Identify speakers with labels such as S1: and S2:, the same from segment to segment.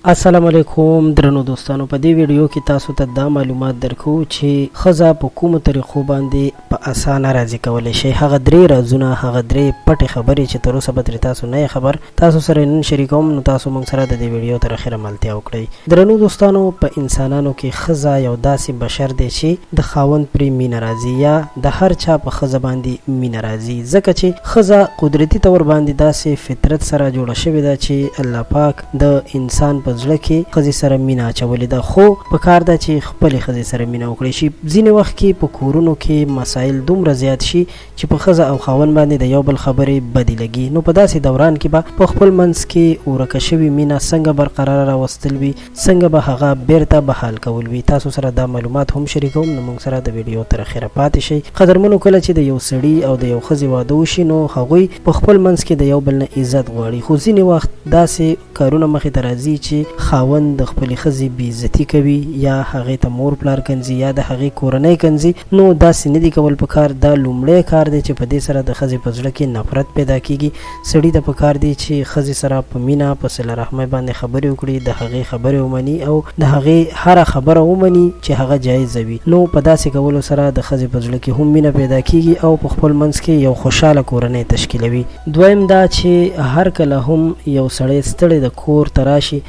S1: السلام علیکم درنو دوستانو، په دې ویډیو کې تاسو ته دا معلومات درکو چې ښځه په کومو طریقو باندې په اسانه راضي کولی شي. هغه درې رازونه، هغه درې پټې خبرې چې تر اوسه به ترې تاسو نه خبر، تاسو سره نن شریکوم. نو تاسو موږ سره د دې ویډیو تر اخره ملتیا وکړئ. درنو دوستانو، په انسانانو کې ښځه یو داسې بشر دی چې د خاوند پرې مینه راځي یا د هر چا په ښځه باندې مینه راځي، ځکه چې ښځه قدرتي طور باندې داسې فطرت سره جوړه شوې ده چې الله پاک د انسان په زړه کې ښځې سره مینه اچولې ده، خو په کار ده چې خپلې ښځې سره مینه وکړي شي. ځینې وخت کې په کورونو کې مسایل دومره زیات شي چې په ښځه او خاوند باندې د یو بل خبرې بدې لګي. نو په داسې دوران کې به په خپل منځ کې ورکه شوې مینه څنګه برقراره راوستل وي، څنګه به هغه بیرته بحال کول وي. تاسو سره دا معلومات هم شریکوم، نو موږ سره د ویډیو تر اخره پاتې شئ. قدرمنو، کله چې د یو سړي او د یو ښځې واده وشي نو هغوی په خپل منځ کې د یو بل نه عزت غواړي، خو ځینې وخت داسې کارونه مخې ته راځي چې خاوند د خپلې ښځې بېعزتي کوي یا هغې ته مور پلار کنځي یا د هغې کورنۍ کنځي. نو داسې نه دي کول پکار. دا لومړی کار دی چې په دې سره د ښځې په زړه کې نفرت پیدا کېږي. سړي ته پکار دی چې ښځې سره په مینه په صله رحمۍ باندې خبرې وکړي، د هغې خبرې ومني او د هغې هره خبره ومني چې هغه جایزه وي. نو په داسې کولو سره د ښځې په زړه کې هم مینه پیدا کېږي او په خپل منځ کې یو خوشحاله کورنۍ تشکیلوي. دویم دا چې هر کله هم یو سړی ستړی د کور ته راشي،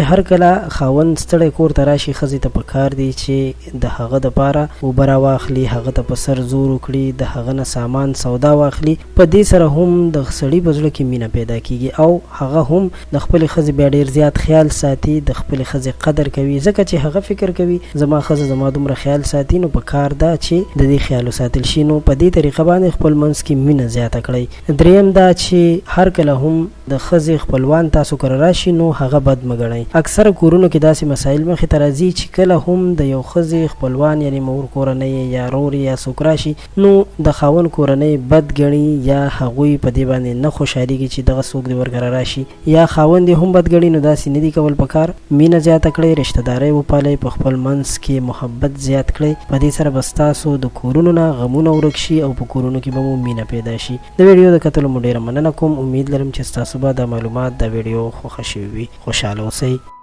S1: هر کله خاوند ستړی کور ته راشي، ښځې ته پکار دی چې د هغه دپاره اوبه راواخلي، هغه ته په سر زور وکړي، د هغه نه سامان سودا واخلي. په دې سره هم د سړي په زړه کې مینه پیدا کېږي او هغه هم د خپلې ښځې بیا ډېر زیات خیال ساتي، د خپلې ښځې قدر کوي، ځکه چې هغه فکر کوي زما ښځه زما دومره خیال ساتي. نو پکار ده چې د دې خیال وساتل شي. نو په دې طریقه باندې خپل منځ کې مینه زیاته کړئ. دریم دا چې هر کله هم د ښځې خپلوان تاسو کره راشي نو هغه بد مه ګڼئ. اکثره کورونو کې داسې مسایل مخې ته راځي چې کله هم د یو ښځې خپلوان یعنې مور کورنۍ یا رور یا څوک راشي نو د خاوند کورنۍ بد ګڼي یا هغوی په دې باندې نه خوشحالېږي چې دغه څوک دې ورکره راشي یا خاوند یې هم بد ګڼي. نو داسې نه دي کول پکار. مینه زیاته کړئ، رشته دارۍ وپالئ، په خپل منځ کې محبت زیات کړئ. په دې سره به ستاسو د کورونو نه غمونه ورک شي او په کورونو کې به مو مینه پیدا شي. د ویډیو د کتلو مو ډېره مننه کوم. امید لرم چې ستاسو به دا معلومات، دا ویډیو خوښه شوې وي. خوشحاله اوسئ.